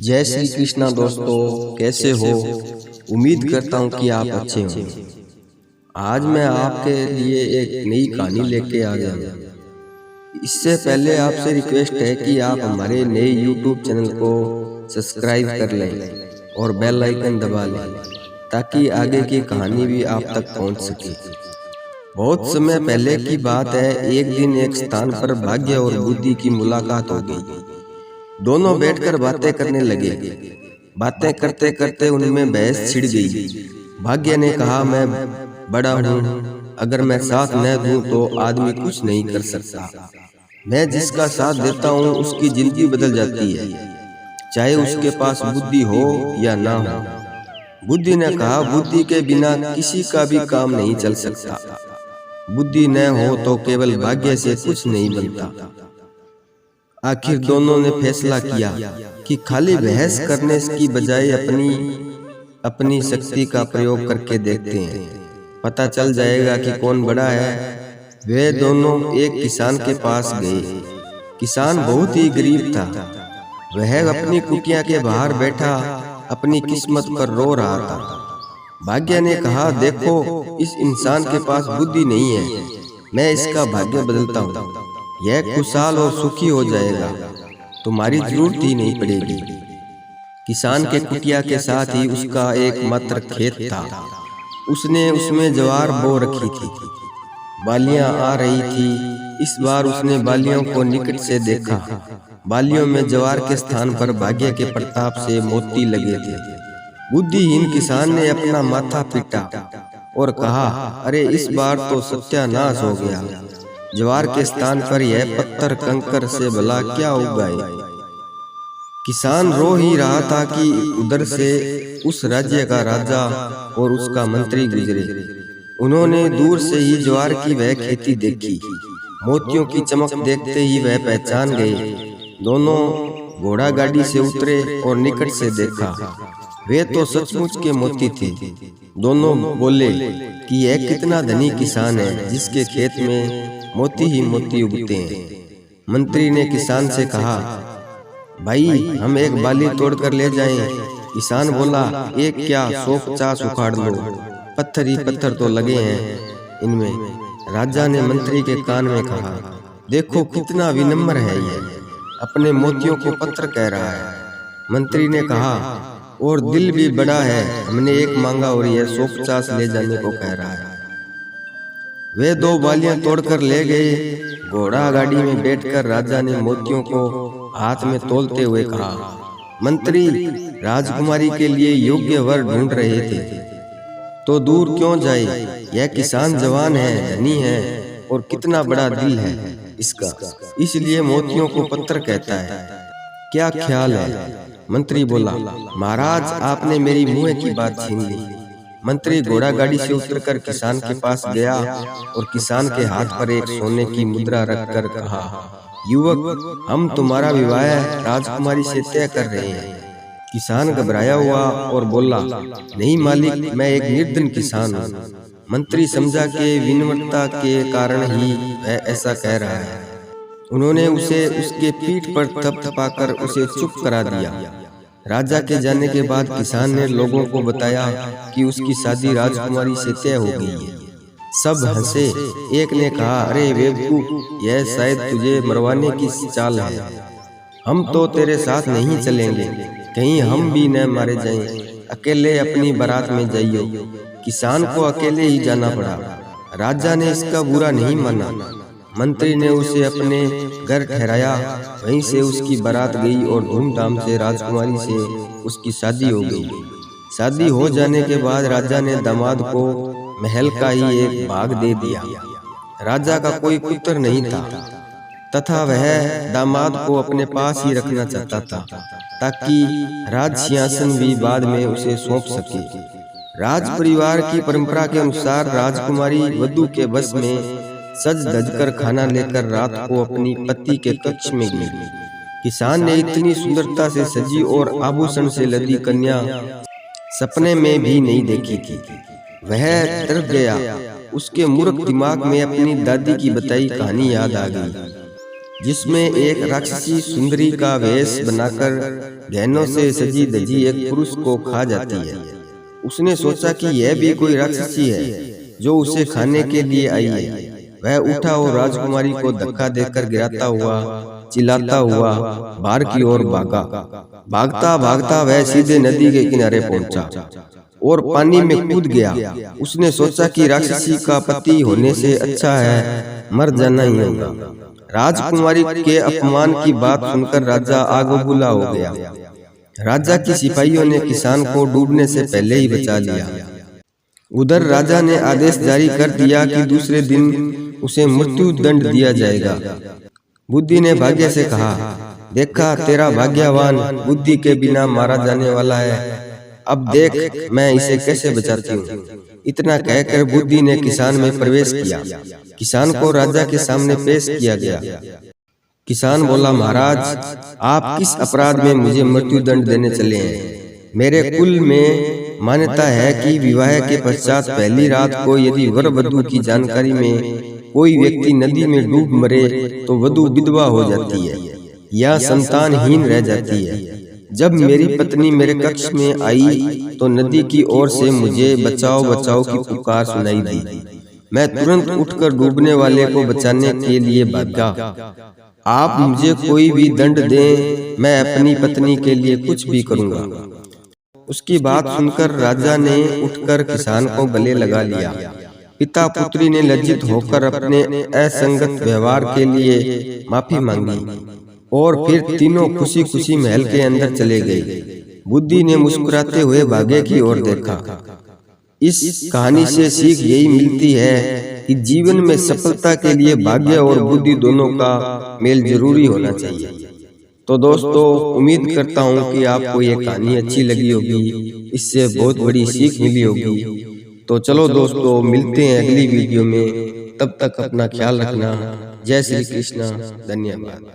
जय श्री कृष्णा दोस्तों, कैसे हो? उम्मीद करता हूँ कि आप अच्छे हों। आज मैं आपके लिए एक नई कहानी लेके आ गया हूँ। इससे पहले आपसे रिक्वेस्ट है कि आप हमारे नए YouTube चैनल को सब्सक्राइब कर लें और बेल आइकन दबा लें ताकि आगे की कहानी भी आप तक पहुँच सके। बहुत समय पहले की बात है। एक दिन एक स्थान पर भाग्य और बुद्धि की मुलाकात हो गई। दोनों बैठकर बातें करने लगे। बातें करते करते उनमें बहस छिड़ गई। भाग्य ने कहा, मैं बड़ा हूँ, अगर मैं साथ न दूं तो आदमी कुछ नहीं कर सकता। मैं जिसका साथ देता हूँ उसकी जिंदगी बदल जाती है, चाहे उसके पास बुद्धि हो या ना हो। बुद्धि ने कहा, बुद्धि के बिना किसी का भी काम नहीं चल सकता। बुद्धि न हो तो केवल भाग्य से कुछ नहीं बनता। आखिर दोनों ने फैसला किया कि खाली बहस करने की बजाय अपनी शक्ति का प्रयोग करके देखते हैं, पता चल जाएगा कि कौन बड़ा है। वे दोनों एक किसान के पास गए। किसान बहुत ही गरीब था। वह अपनी कुटिया के बाहर बैठा अपनी किस्मत पर रो रहा था। भाग्य ने कहा, देखो, इस इंसान के पास बुद्धि नहीं है, मैं इसका भाग्य बदलता हूँ। यह खुशहाल और सुखी हो जाएगा, तुम्हारी जरूरत ही नहीं पड़ेगी। किसान के कुटिया के साथ ही उसका एक मात्र खेत था। उसने उसमें ज्वार बो रखी थी। बालियां आ रही थी। इस बार उसने बालियों को निकट से देखा। बालियों में ज्वार के स्थान पर भाग्य के प्रताप से मोती लगे थे। बुद्धिहीन किसान ने अपना माथा पीटा और कहा, अरे इस बार तो सत्यानाश हो गया। ज्वार के स्थान पर यह पत्थर कंकर से भला क्या उगाए। किसान रो ही रहा था कि उधर से उस राज्य का राजा और उसका मंत्री गुजरे। उन्होंने दूर से ही ज्वार की वह खेती देखी। मोतियों की चमक देखते ही वह पहचान गए। दोनों घोड़ा गाड़ी से उतरे और निकट से देखा। वे तो सचमुच के मोती थे। दोनों बोले कि यह कितना धनी किसान है जिसके खेत में मोती ही मोती उगते हैं। मंत्री ने किसान से कहा, भाई, हम एक बाली तोड़कर ले जाएं। किसान बोला, एक क्या, 150 उखाड़ लो, पत्थर ही पत्थर तो लगे हैं इनमें। राजा ने मंत्री के कान में कहा, देखो कितना विनम्र है यह, अपने मोतियों को पत्थर कह रहा है। मंत्री ने कहा, और दिल भी बड़ा है, हमने एक मांगा और यह 150 ले जाने को कह रहा है। वे 2 बालियां तोड़कर ले गए। घोड़ा गाड़ी में बैठकर राजा ने मोतियों को हाथ में तोलते हुए कहा, मंत्री राजकुमारी के लिए योग्य वर ढूंढ रहे थे तो दूर क्यों जाए। यह किसान जवान है, धनी है और कितना बड़ा दिल है इसका, इसलिए मोतियों को पत्थर कहता है। क्या ख्याल है? मंत्री बोला, महाराज, आपने मेरी मुंह की बात छीन ली। मंत्री घोड़ा गाड़ी से उतरकर किसान के पास गया और किसान के हाथ पर एक सोने की मुद्रा रखकर कहा, युवक, हम तुम्हारा विवाह राजकुमारी से तय कर रहे हैं। किसान घबराया हुआ और बोला, नहीं मालिक, मैं एक निर्धन किसान हूँ। मंत्री समझा कि विनम्रता के कारण ही वह ऐसा कह रहा है। उन्होंने उसे उसके पीठ पर थपथपाकर उसे चुप करा दिया। राजा के जाने के बाद किसान ने लोगों को बताया कि उसकी शादी राजकुमारी से तय हो गई है। सब हंसे। एक ने कहा, अरे बेवकूफ, यह शायद तुझे मरवाने की चाल है। हम तो तेरे साथ नहीं चलेंगे, कहीं हम भी न मारे जाएं। अकेले अपनी बारात में जाइयो। किसान को अकेले ही जाना पड़ा। राजा ने इसका बुरा नहीं माना। मंत्री ने उसे अपने घर ठहराया। वहीं से उसकी बारात गई और धूमधाम से राजकुमारी से उसकी शादी हो गई। शादी हो जाने के बाद राजा ने दामाद को महल का ही एक भाग दे दिया। राजा का कोई पुत्र नहीं था तथा वह दामाद को अपने पास ही रखना चाहता था ताकि राज सिंहासन भी बाद में उसे सौंप सके। राज परिवार की परंपरा के अनुसार राजकुमारी वधू के बस में सज धज कर खाना लेकर रात को अपनी पति के कक्ष में गई। किसान ने इतनी सुंदरता से सजी और आभूषण से लदी कन्या सपने में भी नहीं देखी थी। वह तड़प गया। उसके मूर्ख दिमाग में अपनी दादी की बताई कहानी याद आ गई। जिसमें एक राक्षसी सुंदरी का वेश बनाकर गहनों से सजी धजी एक पुरुष को खा जाती है। उसने सोचा कि यह भी कोई राक्षसी है जो उसे खाने के लिए आई है। वह उठा और राजकुमारी को धक्का देकर गिराता हुआ चिल्लाता हुआ बाहर की ओर भागा। भागता भागता वह सीधे नदी के किनारे पहुंचा और पानी में कूद गया। उसने सोचा कि राक्षसी का पति होने से अच्छा है मर जाना ही होगा। राजकुमारी के अपमान की बात सुनकर राजा आग बबूला हो गया। राजा की सिपाहियों ने किसान को डूबने से पहले ही बचा लिया। उधर राजा ने आदेश जारी कर दिया कि दूसरे दिन उसे मृत्यु दंड दिया जाएगा। बुद्धि ने भाग्य से कहा, देखा तेरा भाग्यवान बुद्धि के बिना मारा जाने वाला है, अब देख मैं इसे कैसे बचाती हूँ। इतना कहकर बुद्धि ने किसान में प्रवेश किया। किसान को राजा के सामने पेश किया गया। किसान बोला, महाराज आप किस अपराध में मुझे मृत्यु दंड देने चले हैं? मेरे कुल में मान्यता है कि विवाह के पश्चात पहली रात को यदि वर वधू की जानकारी में कोई व्यक्ति नदी में डूब मरे तो वधू विधवा हो जाती है या संतानहीन रह जाती है। जब मेरी पत्नी मेरे कक्ष में आई तो नदी की ओर से मुझे बचाओ बचाओ की पुकार सुनाई दी। मैं तुरंत उठकर डूबने वाले को बचाने के लिए भागा। आप मुझे कोई भी दंड दें, मैं अपनी पत्नी के लिए कुछ भी करूंगा। उसकी बात सुनकर राजा ने उठकर किसान को गले लगा लिया। पिता पुत्री ने लज्जित होकर अपने असंगत व्यवहार के लिए माफी मांगी और फिर तीनों खुशी खुशी महल के अंदर चले गए। बुद्धि ने मुस्कुराते हुए भाग्य की ओर देखा। इस कहानी से सीख यही मिलती है कि जीवन में सफलता के लिए भाग्य और बुद्धि दोनों का मेल जरूरी होना चाहिए। तो दोस्तों, उम्मीद करता हूँ कि आपको ये कहानी अच्छी लगी होगी, इससे बहुत बड़ी सीख मिली होगी। तो चलो दोस्तों, मिलते हैं अगली वीडियो में। तब तक अपना ख्याल रखना। जय श्री कृष्ण। धन्यवाद।